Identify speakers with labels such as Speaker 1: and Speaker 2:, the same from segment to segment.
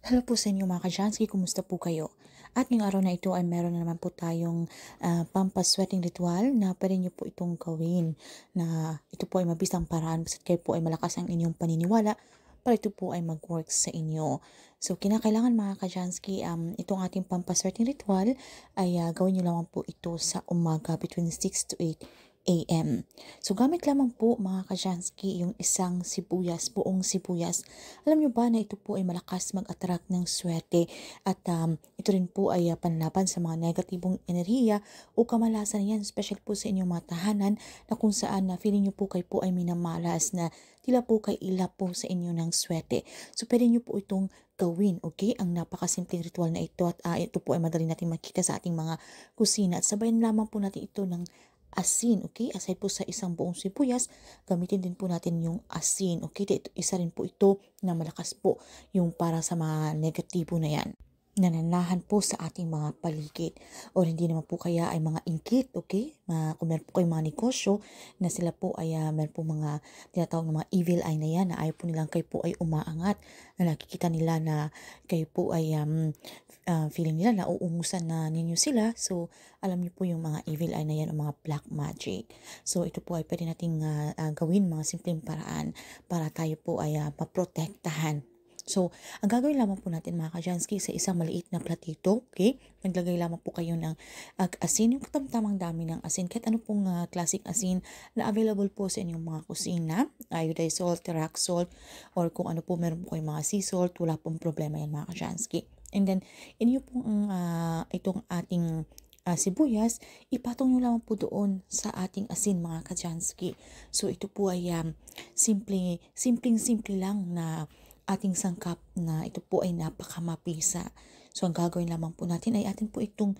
Speaker 1: Hello po sa inyo mga ka-Jansky, kumusta po kayo? At ngayong araw na ito ay meron na naman po tayong pampasweating ritual na pwede niyo po itong gawin na ito po ay mabisang paraan basta't kayo po ay malakas ang inyong paniniwala para ito po ay mag-work sa inyo. So kinakailangan mga ka-Jansky, itong ating pampasweating ritual ay gawin niyo lamang po ito sa umaga between 6 to 8 a.m. So gamit lamang po mga ka-Jansky yung isang sibuyas, buong sibuyas. Alam niyo ba na ito po ay malakas mag-attract ng swerte at ito rin po ay panlaban sa mga negatibong enerhiya o kamalasan yan, special po sa inyong mga tahanan na kung saan na feeling niyo po kayo po ay minamalas na tila po kay ilap po sa inyo ng swerte. So pwede niyo po itong gawin, okay? Ang napakasimpleng ritual na ito at ito po ay madali natin makita sa ating mga kusina at sabayan lamang po natin ito ng asin, okay? Aside po sa isang buong sibuyas, gamitin din po natin yung asin, okay? Isa rin po ito na malakas po yung para sa mga negatibo na yan nananahan po sa ating mga paligid o hindi naman po kaya ay mga inggit, okay? Kung meron po kayong mga negosyo na sila po ay meron po mga tinatawag na mga evil eye na yan na ayaw po nilang kayo po ay umaangat na nakikita nila na kayo po ay feeling nila na uungusan na ninyo sila. So, alam niyo po yung mga evil eye na yan o mga black magic. So, ito po ay pwede nating gawin mga simpleng paraan para tayo po ay maprotektahan. So, ang gagawin lamang po natin mga ka-Jansky sa isang maliit na platito, okay? Naglagay lamang po kayo ng asin, yung katamtamang dami ng asin, kahit ano pong classic asin na available po sa inyong mga kusina, iodized salt, rock salt, or kung ano po meron po kayong mga sea salt, wala pong problema yan mga ka-Jansky. And then, inyo pong itong ating sibuyas, ipatong nyo lamang po doon sa ating asin mga ka-Jansky. So, ito po ay simpleng-simple lang na ating sangkap na ito po ay napakamapisa. So, ang gagawin lamang po natin ay atin po itong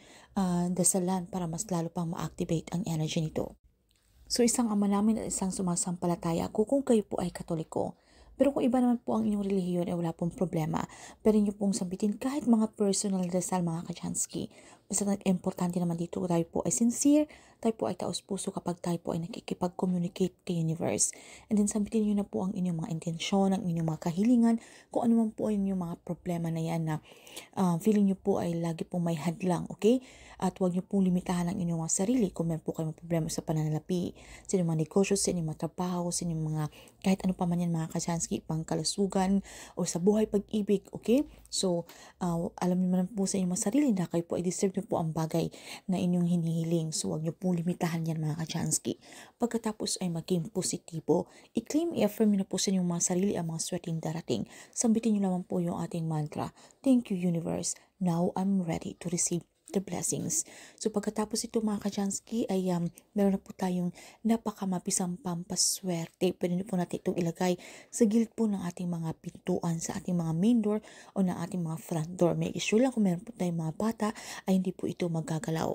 Speaker 1: dasalan para mas lalo pang ma-activate ang energy nito. So, isang ama namin at isang sumasampalataya ako kung kayo po ay katoliko. Pero kung iba naman po ang inyong relihiyon ay wala pong problema. Pwede niyo pong sabitin kahit mga personal dasal mga kachansky. Basta importante naman dito tayo po ay sincere, tayo po ay taos-puso kapag tayo po ay nakikipag-communicate kay universe. And then sabitin niyo na po ang inyong mga intensyon, ang inyong mga kahilingan, kung ano man po ay inyong mga problema na yan na feeling niyo po ay lagi pong may hadlang, okay? At huwag niyo pong limitahan ang inyong mga sarili kung meron po kayong problema sa pananalapi, sa inyong mga negosyo, sa inyong mga trabaho, sa inyong mga kahit ano pa man yan mga kasansky, pangkalasugan o sa buhay pag-ibig, okay? So, alam niyo man po sa inyong mga sarili na kayo po ay deserve niyo po ang bagay na inyong hinihiling. So, huwag niyo pong limitahan yan mga kachansky. Pagkatapos ay maging positibo, i-claim, i-affirm niyo na po sa inyong mga sarili ang mga swerteng darating. Sambitin niyo naman po yung ating mantra. Thank you, universe. Now I'm ready to receive the blessings. So pagkatapos ito mga kachansky ay meron na po tayong napakamabisang pampaswerte. Pwede na po natin itong ilagay sa gilid po ng ating mga pintuan, sa ating mga main door o ng ating mga front door. May issue lang kung meron po tayong mga bata ay hindi po ito magagalaw.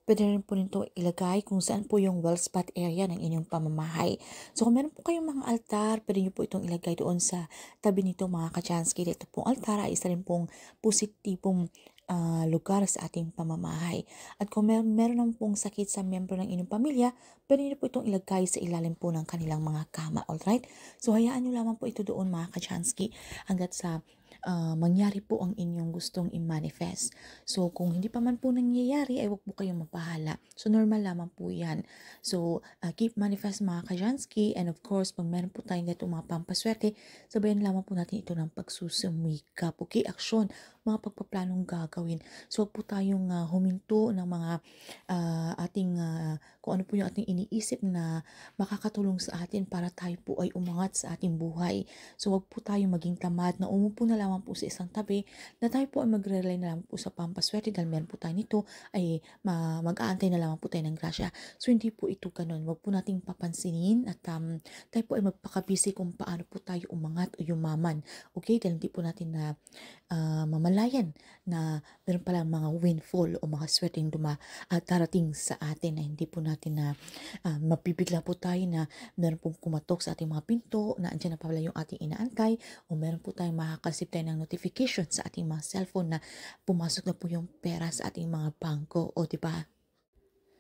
Speaker 1: Pwede rin po nito ilagay kung saan po yung well spot area ng inyong pamamahay. So kung meron po kayong mga altar, pwede nyo po itong ilagay doon sa tabi nito mga kachansky. Ito pong altar ay isa rin pong positibong lugar sa ating pamamahay. At kung meron naman pong sakit sa miyembro ng inyong pamilya, pwede nyo po itong ilagay sa ilalim po ng kanilang mga kama. Alright? So hayaan nyo lamang po ito doon mga kachansky hanggat sa mangyari po ang inyong gustong i-manifest. So, kung hindi pa man po nangyayari, ay huwag po kayong mapahala. So, normal lamang po yan. So, keep manifest mga kajansky. And of course, pag meron po tayong ganitong mga pampaswerte, sabayan lamang po natin ito ng pagsusumikap. Okay, aksyon, mga pagpaplanong gagawin. So, huwag po tayong huminto ng mga kung ano po yung ating iniisip na makakatulong sa atin para tayo po ay umangat sa ating buhay. So, huwag po tayong maging tamad na umupo na lamang po sa isang tabi na tayo po ay magre-rely na lamang po sa pampaswerte dahil meron po tayo nito ay mag-aantay na lamang po tayo ng grasya. So, hindi po ito ganun. Huwag po nating papansinin at tayo po ay magpakabisi kung paano po tayo umangat o yumaman. Okay? Dahil hindi po natin na mamalayan na meron palang mga windfall o mga swerteng darating sa atin na hindi po natin na mapibigla po tayo na meron pong kumatok sa ating mga pinto na andyan na pala yung ating inaantay o meron po tayong makakasip tayo ng notification sa ating mga cellphone na pumasok na po yung pera sa ating mga bangko o diba?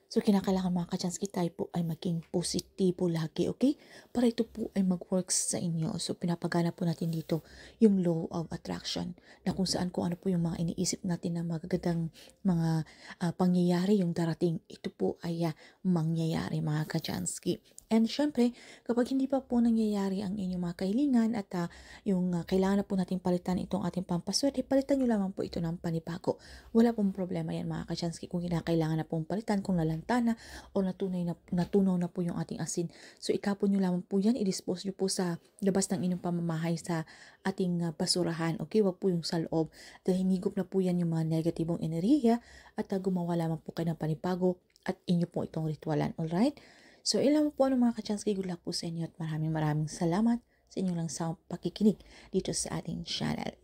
Speaker 1: So, kinakailangan mga Kachansky tayo po ay maging positibo lagi, okay? Para ito po ay mag-works sa inyo. So, pinapagana po natin dito yung law of attraction na kung saan kung ano po yung mga iniisip natin na magagandang mga pangyayari yung darating. Ito po ay mangyayari mga Kachansky. And syempre, kapag hindi pa po nangyayari ang inyong mga kahilingan at yung kailangan na po natin palitan itong ating pampaswerte, palitan nyo lamang po ito ng panibago. Wala pong problema yan mga Kachansky kung kinakailangan na pong palitan, kung lalanta na o natunaw na po yung ating asin. So ikapon nyo lamang po yan, i-dispose nyo po sa labas ng inyong pamamahay sa ating basurahan. Okay, wag po yung sa loob. Dahil hinigop na po yan yung mga negatibong enerhiya at gumawa lamang po kayo ng panibago at inyo po itong ritualan. Alright? So ilan po mga Kachansky, good luck po sa inyo at maraming salamat sa inyong lang sa pakikinig dito sa ating channel.